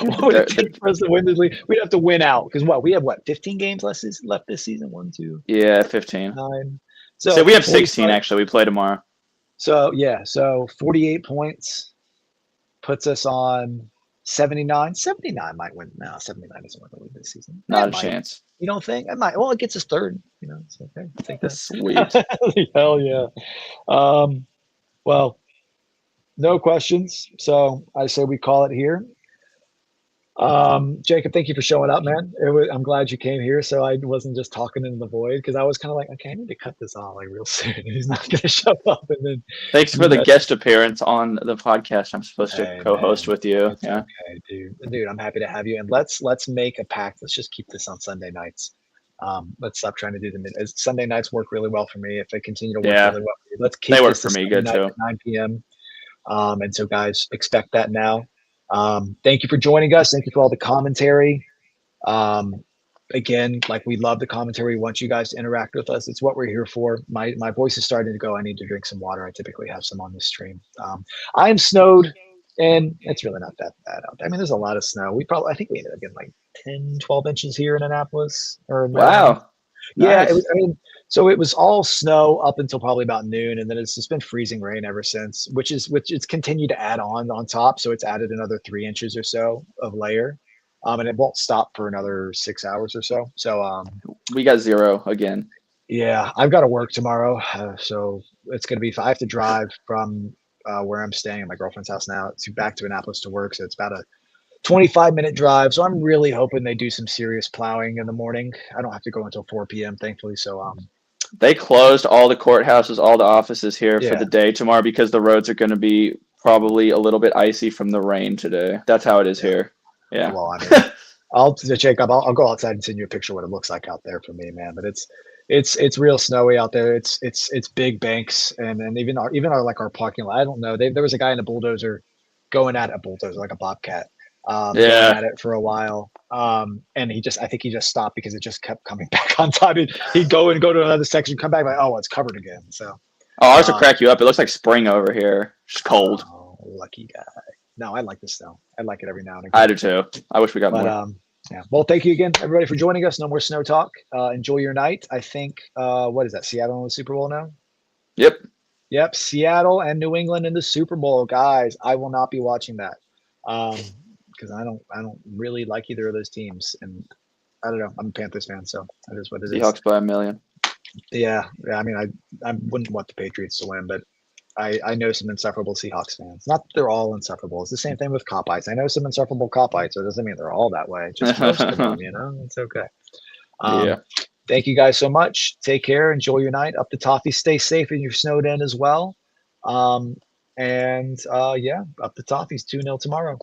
What would it take for us to win this league? We'd have to win out because we have 15 games left this season. 1, 2. Yeah, 15. 9. So we have 16 actually. We play tomorrow. So 48 points puts us on 79. 79 might win. No, 79 doesn't win the league this season. Not a chance. You don't think? It might. Well, it gets us 3rd. It's okay. I think that's sweet. Hell yeah. Well, no questions. So I say we call it here. Jacob, thank you for showing up, man. I'm glad you came here, so I wasn't just talking in the void because I was kind of like, okay, I need to cut this off real soon. He's not going to show up, and then. Thanks for the guest appearance on the podcast. I'm supposed to co-host with you. It's okay, dude. I'm happy to have you, and let's make a pact. Let's just keep this on Sunday nights. Let's stop trying to do them. Sunday nights work really well for me. If they continue to work really well for you, let's keep. They work for me good too. At 9 p.m. And so, guys, expect that now. Thank you for joining us. Thank you for all the commentary. Again, we love the commentary. We want you guys to interact with us. It's what we're here for. My voice is starting to go. I need to drink some water. I typically have some on this stream. I'm snowed, and it's really not that bad out there. I mean, there's a lot of snow. I think we ended up getting 10, 12 inches here in Annapolis. Wow. Yeah, nice. So it was all snow up until probably about noon, and then it's just been freezing rain ever since, which it's continued to add on top. So it's added another 3 inches or so of layer, and it won't stop for another 6 hours or so. So We got 0 again. yeah, I've got to work tomorrow, so it's gonna be. I have to drive from where I'm staying at my girlfriend's house now to back to Annapolis to work. So it's about a 25-minute drive. So I'm really hoping they do some serious plowing in the morning. I don't have to go until 4 p.m. thankfully. So They closed all the courthouses, all the offices here for yeah. the day tomorrow because the roads are going to be probably a little bit icy from the rain today. That's how it is here. Yeah. Well, I mean, Jacob, I'll go outside and send you a picture of what it looks like out there for me, man. But it's real snowy out there. It's big banks and even our like our parking lot. I don't know. There was a guy in a bulldozer going at a bulldozer like a bobcat, going Yeah. at it for a while. And I think he just stopped because it just kept coming back on top. He'd go to another section, come back like, oh, it's covered again. So Oh, ours will crack you up. It looks like spring over here. Just cold. oh, lucky guy. No, I like the snow. I like it every now and again. I do too. I wish we got But more. yeah. Well, thank you again, everybody, for joining us. No more snow talk. Enjoy your night. I think what is that? Seattle in the Super Bowl now? Yep. Yep, Seattle and New England in the Super Bowl, guys. I will not be watching that because I don't really like either of those teams, and I don't know. I'm a Panthers fan, so that is what it is. Seahawks by 1,000,000. Yeah. I mean, I wouldn't want the Patriots to win, but I know some insufferable Seahawks fans. Not that they're all insufferable. It's the same thing with Copites. I know some insufferable Copites, so it doesn't mean they're all that way. Just most of them, it's okay. Yeah. Thank you guys so much. Take care. Enjoy your night. Up to Toffee. Stay safe in your snowed in as well. Yeah, up to Toffees 2-0 tomorrow.